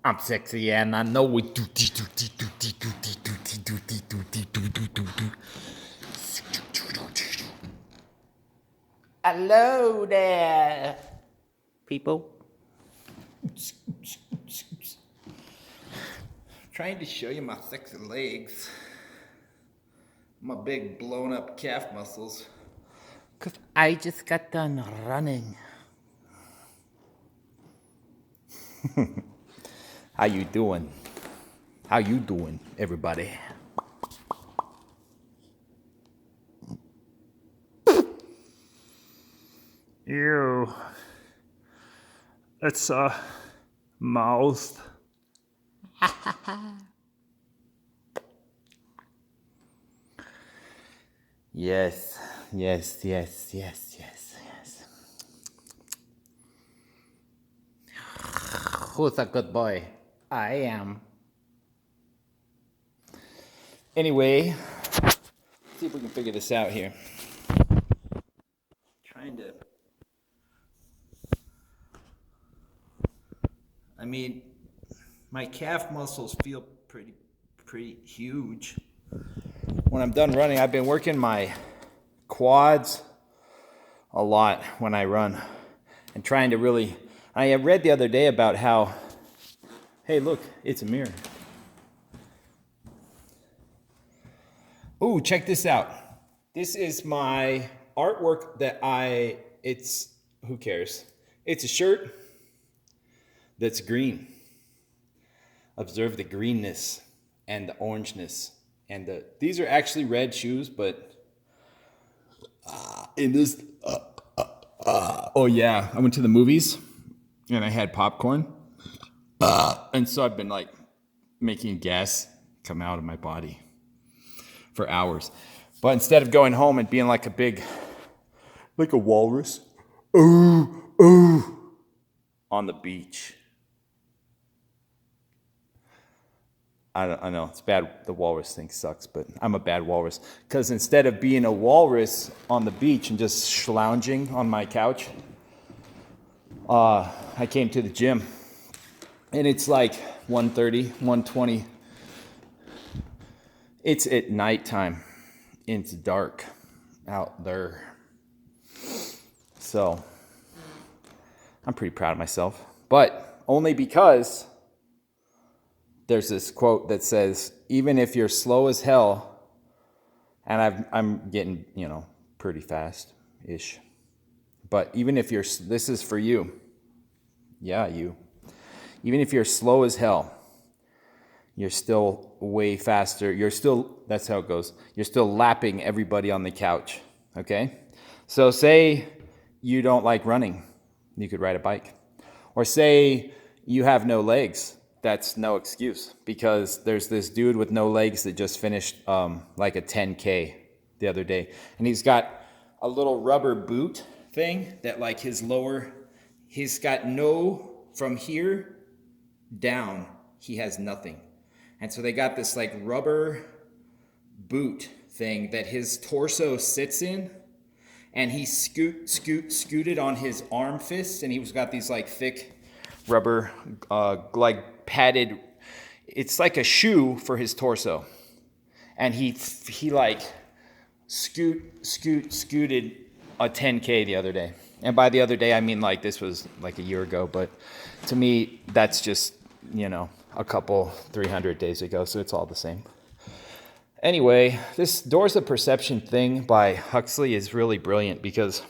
I'm sexy and I know it. Hello there, people. Trying to show you my sexy legs. My big blown up calf muscles. Cause I just got done running. How you doing? How you doing, everybody? Ew. That's mouth. Yes. Who's a good boy? I am. Anyway, let's see if we can figure this out here. Trying to. I mean, my calf muscles feel pretty huge. When I'm done running, I've been working my quads a lot when I run and trying to really. I read the other day about how, hey, look, it's a mirror. Ooh, check this out. This is my artwork that who cares? It's a shirt that's green. Observe the greenness and the orangeness. And these are actually red shoes, but in this, oh yeah, I went to the movies and I had popcorn. And so I've been like making gas come out of my body for hours. But instead of going home and being like a walrus, on the beach. I know, it's bad. The walrus thing sucks, but I'm a bad walrus. Because instead of being a walrus on the beach and just lounging on my couch, I came to the gym. And it's like 1:30, 1:20. It's at nighttime. It's dark out there. So, I'm pretty proud of myself. But only because there's this quote that says, even if you're slow as hell, and I'm getting, pretty fast-ish. But even if this is for you. Yeah, you. Even if you're slow as hell, you're still way faster. That's how it goes. You're still lapping everybody on the couch, okay? So say you don't like running. You could ride a bike. Or say you have no legs. That's no excuse, because there's this dude with no legs that just finished like a 10K the other day. And he's got a little rubber boot thing that like he's got from here down, he has nothing. And so they got this like rubber boot thing that his torso sits in, and he scooted on his arm fists, and he's got these like thick rubber, like padded, it's like a shoe for his torso. And he like scooted a 10K the other day. And by the other day, I mean like this was like a year ago, but to me, that's just, a couple 300 days ago, so it's all the same. Anyway, this Doors of Perception thing by Huxley is really brilliant because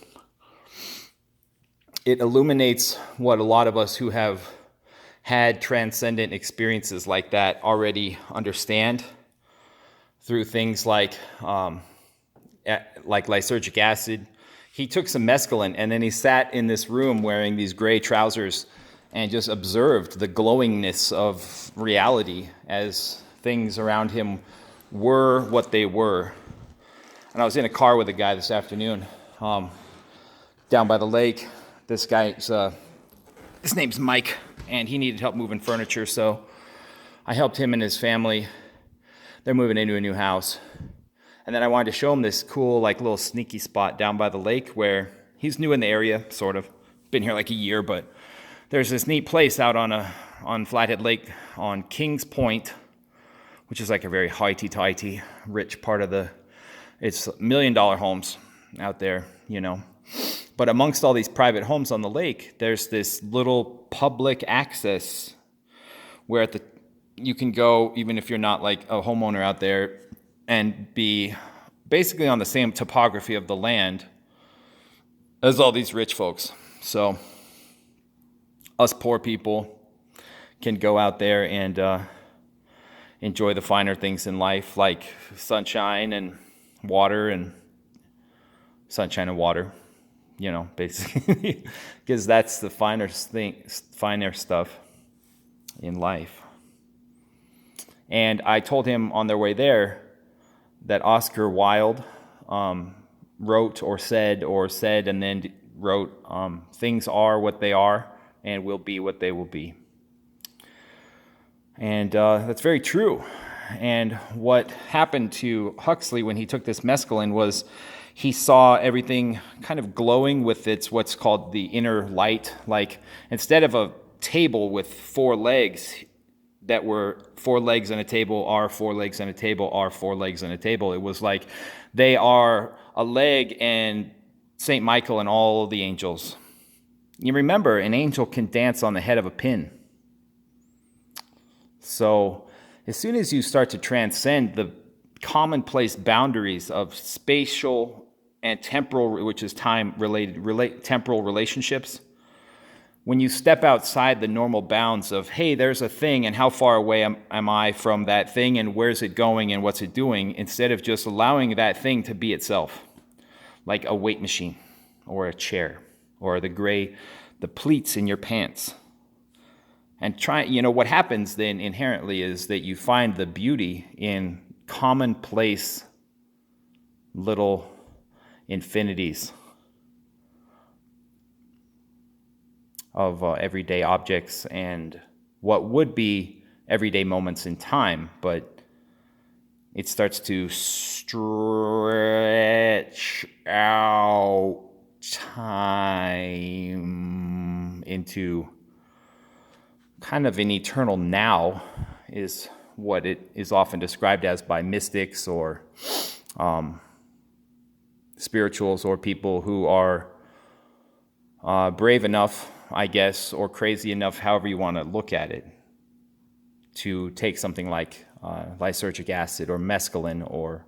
it illuminates what a lot of us who have had transcendent experiences like that already understand through things like lysergic acid. He took some mescaline and then he sat in this room wearing these gray trousers and just observed the glowingness of reality as things around him were what they were. And I was in a car with a guy this afternoon down by the lake. This guy's, his name's Mike, and he needed help moving furniture, so I helped him and his family. They're moving into a new house. And then I wanted to show him this cool, like, little sneaky spot down by the lake where he's new in the area, sort of. been here like a year, but there's this neat place out on Flathead Lake on Kings Point, which is like a very highty-tighty, rich part of it's $1 million homes out there, But amongst all these private homes on the lake, there's this little public access where you can go, even if you're not like a homeowner out there, and be basically on the same topography of the land as all these rich folks. So us poor people can go out there and enjoy the finer things in life, like sunshine and water, basically, because that's the finer stuff in life. And I told him on their way there that Oscar Wilde wrote or said and then wrote, things are what they are and will be what they will be. And that's very true. And what happened to Huxley when he took this mescaline was he saw everything kind of glowing with what's called the inner light. Like instead of a table with 4 legs that were 4 legs on a table are 4 legs on a table are 4 legs on a table, it was like they are a leg and St. Michael and all the angels. You remember, an angel can dance on the head of a pin. So as soon as you start to transcend the commonplace boundaries of spatial and temporal, which is time-related, temporal relationships, when you step outside the normal bounds of, hey, there's a thing and how far away am I from that thing and where's it going and what's it doing, instead of just allowing that thing to be itself, like a weight machine or a chair or the pleats in your pants. And what happens then inherently is that you find the beauty in commonplace little infinities of everyday objects and what would be everyday moments in time, but it starts to stretch out time into kind of an eternal now, is what it is often described as by mystics or spirituals or people who are brave enough, I guess, or crazy enough, however you want to look at it, to take something like lysergic acid or mescaline or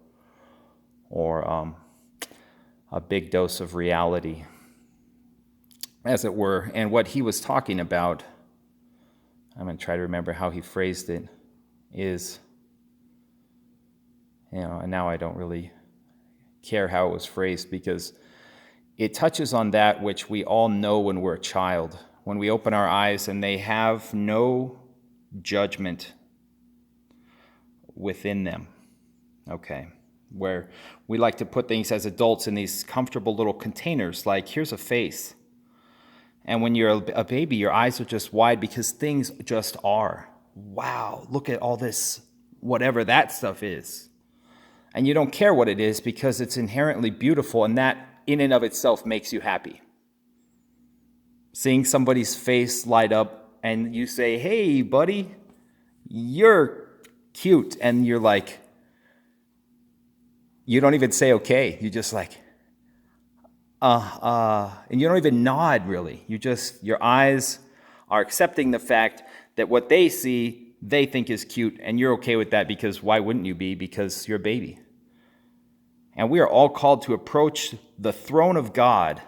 a big dose of reality, as it were. And what he was talking about, I'm going to try to remember how he phrased it, is, and now I don't really care how it was phrased, because it touches on that which we all know when we're a child, when we open our eyes and they have no judgment within them, okay? Where we like to put things as adults in these comfortable little containers, like here's a face. And when you're a baby, your eyes are just wide because things just are. Wow, look at all this, whatever that stuff is. And you don't care what it is because it's inherently beautiful, and that in and of itself makes you happy. Seeing somebody's face light up and you say, hey, buddy, you're cute. And you're like, you don't even say okay. You just like, and you don't even nod really. Your eyes are accepting the fact that what they see, they think is cute, and you're okay with that because why wouldn't you be? Because you're a baby. And we are all called to approach the throne of God.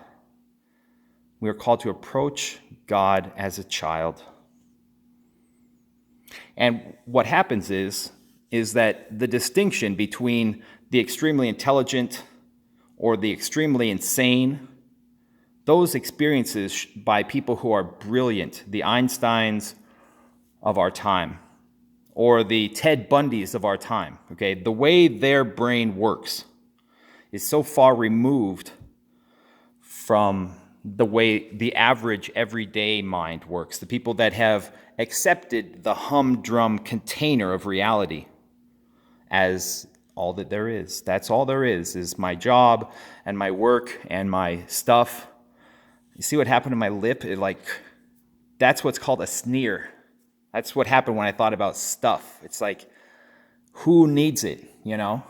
We are called to approach God as a child. And what happens is that the distinction between the extremely intelligent or the extremely insane, those experiences by people who are brilliant, the Einsteins of our time, or the Ted Bundys of our time, okay, the way their brain works is so far removed from the way the average everyday mind works, the people that have accepted the humdrum container of reality as all that there is. That's all there is my job and my work and my stuff, You see what happened to my lip? That's what's called a sneer. That's what happened when I thought about stuff. It's like, who needs it, you know?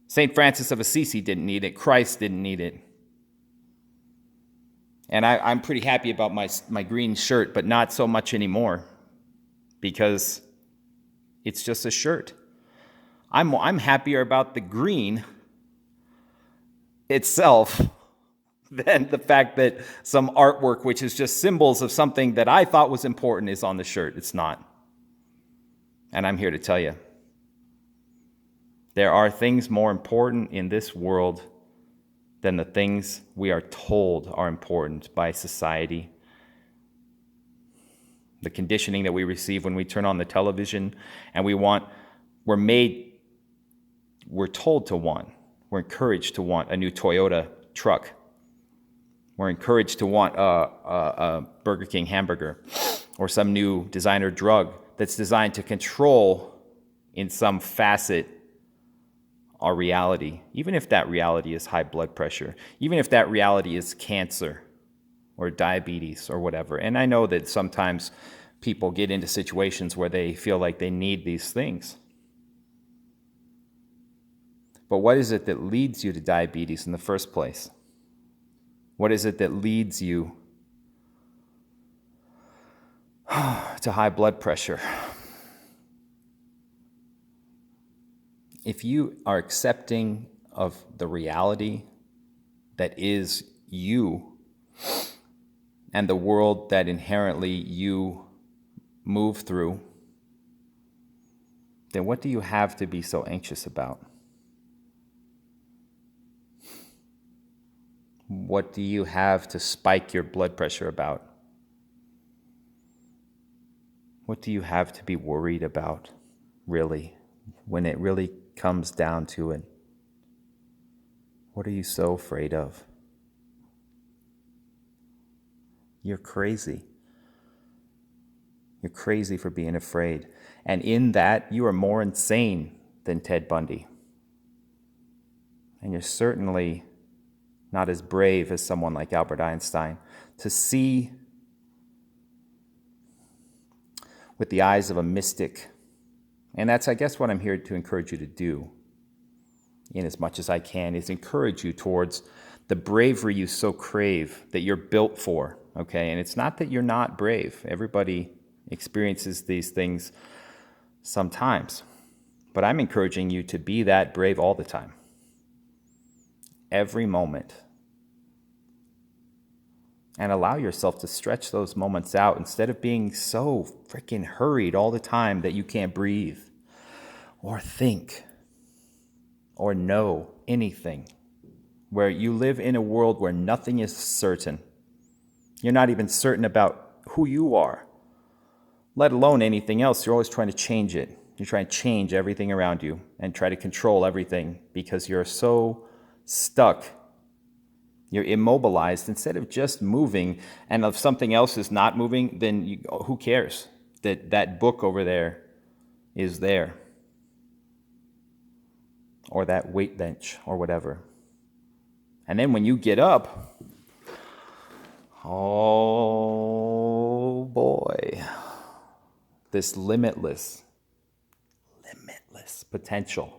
St. Francis of Assisi didn't need it. Christ didn't need it. And I'm pretty happy about my green shirt, but not so much anymore because it's just a shirt. I'm happier about the green itself than the fact that some artwork, which is just symbols of something that I thought was important, is on the shirt. It's not. And I'm here to tell you, there are things more important in this world than the things we are told are important by society. The conditioning that we receive when we turn on the television and we're told to want, we're encouraged to want a new Toyota truck. We're encouraged to want a Burger King hamburger or some new designer drug that's designed to control in some facet our reality, even if that reality is high blood pressure, even if that reality is cancer or diabetes or whatever. And I know that sometimes people get into situations where they feel like they need these things. But what is it that leads you to diabetes in the first place? What is it that leads you to high blood pressure? If you are accepting of the reality that is you and the world that inherently you move through, then what do you have to be so anxious about? What do you have to spike your blood pressure about? What do you have to be worried about, really, when it really comes down to it? What are you so afraid of? You're crazy. You're crazy for being afraid. And in that, you are more insane than Ted Bundy. And you're certainly not as brave as someone like Albert Einstein to see with the eyes of a mystic. And that's, I guess, what I'm here to encourage you to do, in as much as I can, is encourage you towards the bravery you so crave, that you're built for, okay? And it's not that you're not brave. Everybody experiences these things sometimes. But I'm encouraging you to be that brave all the time. Every moment. And allow yourself to stretch those moments out instead of being so freaking hurried all the time that you can't breathe or think or know anything. Where you live in a world where nothing is certain. You're not even certain about who you are, let alone anything else. You're always trying to change it. You're trying to change everything around you and try to control everything because you're so stuck. You're immobilized instead of just moving. And if something else is not moving, then who cares that book over there is there, or that weight bench or whatever. And then when you get up, oh boy, this limitless potential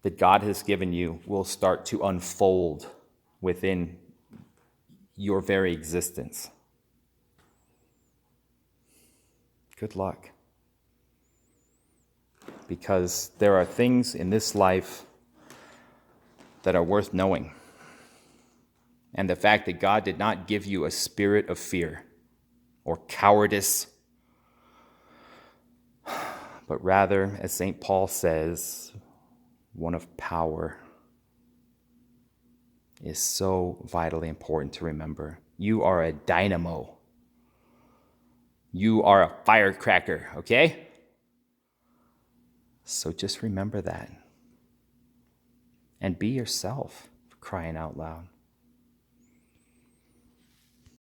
that God has given you will start to unfold within your very existence. Good luck. Because there are things in this life that are worth knowing. And the fact that God did not give you a spirit of fear or cowardice, but rather, as St. Paul says, one of power, is so vitally important to remember. You are a dynamo. You are a firecracker, okay? So just remember that. And be yourself, for crying out loud.